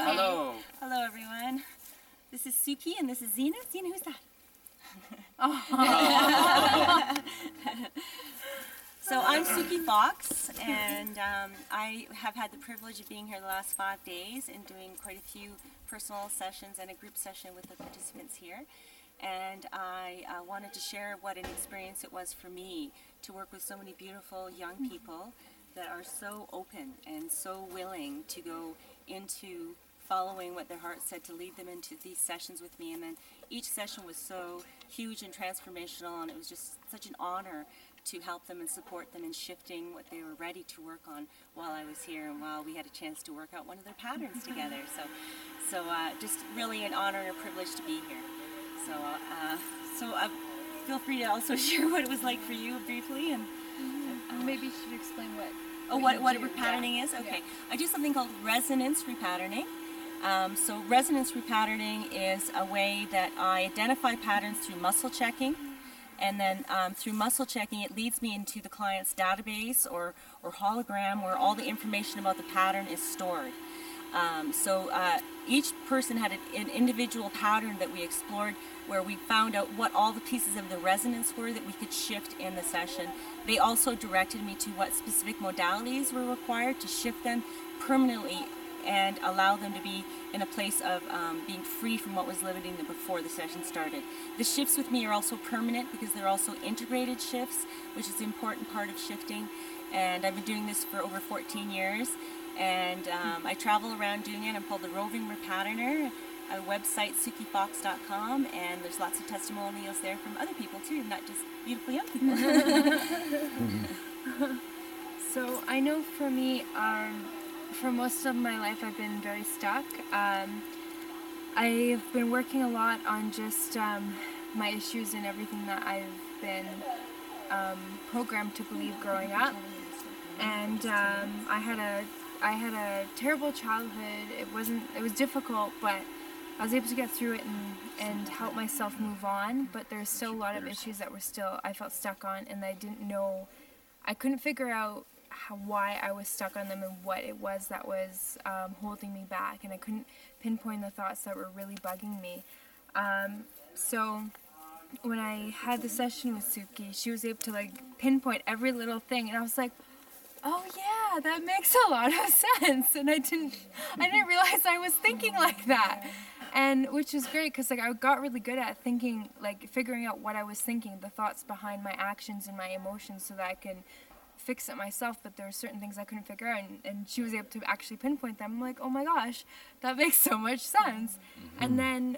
Hello. Hello, everyone. This is Suki, and this is Zena. Zena, who's that? So I'm Suki Fox, and I have had the privilege of being here the last 5 days and doing quite a few personal sessions and a group session with the participants here. And I wanted to share what an experience it was for me to work with so many beautiful young people that are so open and so willing to go into following what their heart said, to lead them into these sessions with me. And then each session was so huge and transformational, and it was just such an honor to help them and support them in shifting what they were ready to work on while I was here and while we had a chance to work out one of their patterns together. So just really an honor and a privilege to be here. So feel free to also share what it was like for you briefly. And maybe you should explain what repatterning is. Okay, I do something called Resonance Repatterning. So Resonance Repatterning is a way that I identify patterns through muscle checking, and then through muscle checking it leads me into the client's database or hologram where all the information about the pattern is stored. Each person had an individual pattern that we explored, where we found out what all the pieces of the resonance were that we could shift in the session. They also directed me to what specific modalities were required to shift them permanently and allow them to be in a place of being free from what was limiting them before the session started. The shifts with me are also permanent because they're also integrated shifts, which is an important part of shifting. And I've been doing this for over 14 years. And I travel around doing it. I'm called the Roving Repatterner. A website, sukifox.com, and there's lots of testimonials there from other people too, not just beautiful young people. So I know for me, for most of my life I've been very stuck. I've been working a lot on just my issues and everything that I've been programmed to believe growing up. And I had a terrible childhood. It was difficult, but I was able to get through it and help myself move on. But there's still a lot of issues that I felt stuck on, and I couldn't figure out why I was stuck on them and what it was that was holding me back, and I couldn't pinpoint the thoughts that were really bugging me. So when I had the session with Suki, she was able to pinpoint every little thing, and I was like, oh yeah, that makes a lot of sense. And I didn't realize I was thinking like that. And which is great because I got really good at thinking, figuring out what I was thinking, the thoughts behind my actions and my emotions, so that I can fix it myself. But there were certain things I couldn't figure out, and she was able to actually pinpoint them. I'm like, oh my gosh, that makes so much sense. Mm-hmm. And then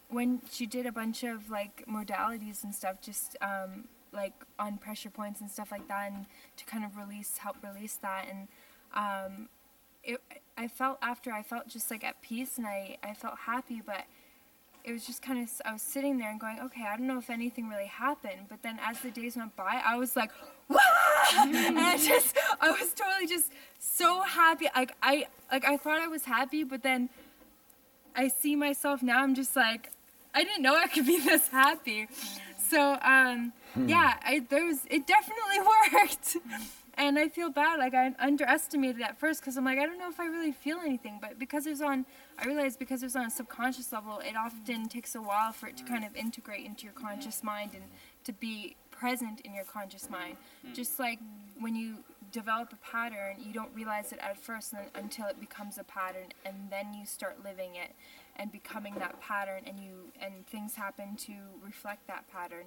when she did a bunch of modalities and stuff, just on pressure points and stuff like that, and to kind of help release that, and I felt just at peace, and I felt happy, but it was just kind of, I was sitting there and going, okay, I don't know if anything really happened. But then as the days went by, I was like, wah! And I was totally just so happy. I thought I was happy, but then I see myself now, I'm just like, I didn't know I could be this happy. So it definitely worked. And I feel bad, I underestimated it at first, because I'm like, I don't know if I really feel anything. But I realized because it was on a subconscious level, it often takes a while for it to kind of integrate into your conscious mind and to be present in your conscious mind. Just like when you develop a pattern, you don't realize it at first until it becomes a pattern, and then you start living it and becoming that pattern, and things happen to reflect that pattern.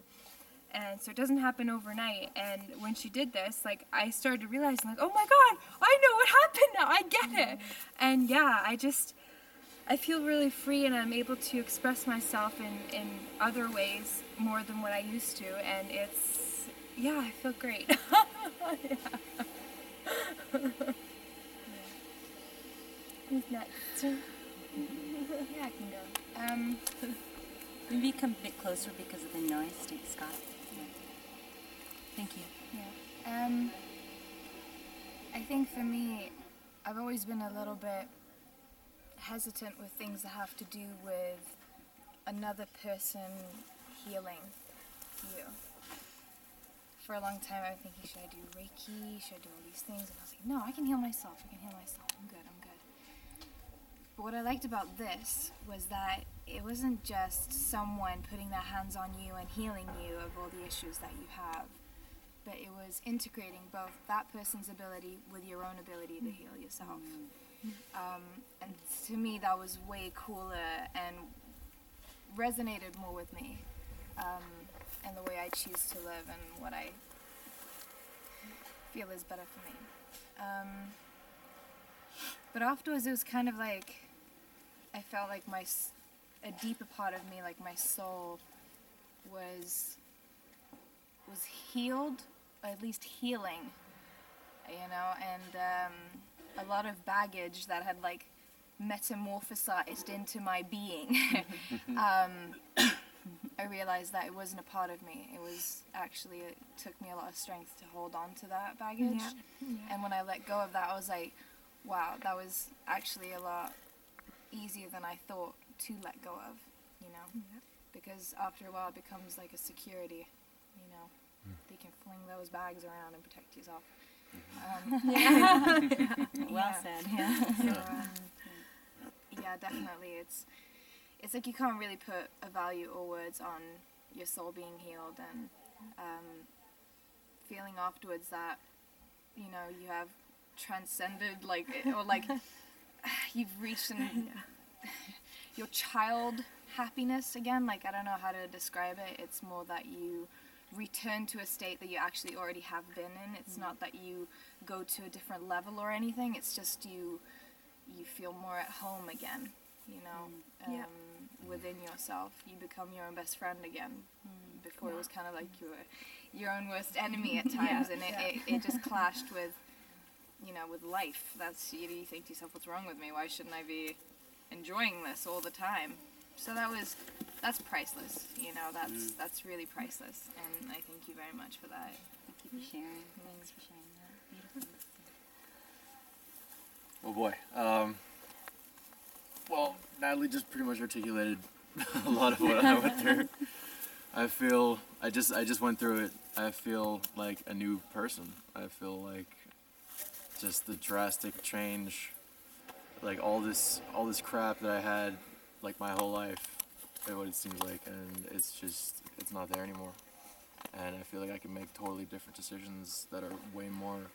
And so it doesn't happen overnight. And when she did this, I started to realize, oh my God, I know what happened now. I get it. And yeah, I feel really free, and I'm able to express myself in other ways more than what I used to. And I feel great. Yeah. Who's next? Yeah, I can go. Maybe come a bit closer because of the noise, Scott. Yeah. Thank you. Yeah. I think for me, I've always been a little bit hesitant with things that have to do with another person healing you. For a long time I was thinking, should I do Reiki? Should I do all these things? And I was like, no, I can heal myself. I'm good. But what I liked about this was that it wasn't just someone putting their hands on you and healing you of all the issues that you have, but it was integrating both that person's ability with your own ability to heal yourself. And to me, that was way cooler and resonated more with me, and the way I choose to live and what I feel is better for me. But afterwards, it was kind of like I felt like a deeper part of me, like my soul, was healed, or at least healing, you know, and a lot of baggage that had like metamorphosized into my being. I realized that it wasn't a part of me. It was actually, it took me a lot of strength to hold on to that baggage. And when I let go of that, I was like, wow, that was actually a lot easier than I thought to let go of, you know, because after a while it becomes like a security, you know, you can fling those bags around and protect yourself. Well said. Yeah. So, yeah, definitely. It's like you can't really put a value or words on your soul being healed, and feeling afterwards that, you know, you have transcended, like, or like you've reached your child happiness again. Like, I don't know how to describe it. It's more that you return to a state that you actually already have been in. It's not that you go to a different level or anything. It's just you feel more at home again, you know, within yourself. You become your own best friend again. Before it was kind of like you were your own worst enemy at times, and it just clashed with, you know, with life. That's, you think to yourself, what's wrong with me? Why shouldn't I be enjoying this all the time? So that's priceless, you know, that's really priceless, and I thank you very much for that. Thank you for sharing. Thanks for sharing that. Beautiful. Oh boy. Well, Natalie just pretty much articulated a lot of what I went through. I just went through it. I feel like a new person. I feel like just the drastic change, like all this crap that I had, like my whole life, what it seems like, and it's not there anymore. And I feel like I can make totally different decisions that are way more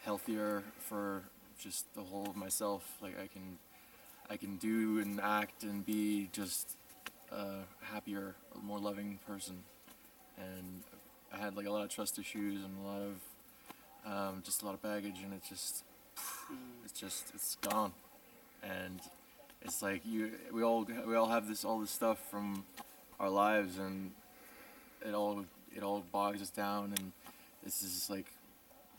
healthier for just the whole of myself. Like I can do and act and be just a happier, more loving person. And I had like a lot of trust issues and a lot of baggage, and it's gone. And it's like we all have all this stuff from our lives, and it all bogs us down, and it's just like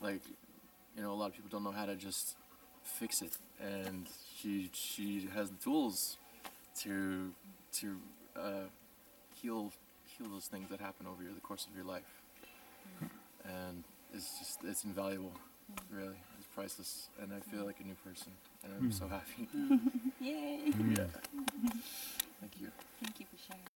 you know, a lot of people don't know how to just fix it, and she has the tools to heal those things that happen over the course of your life. And it's invaluable, really. It's priceless, and I feel like a new person, and I'm so happy. Yay! Yeah. Thank you. Thank you for sharing.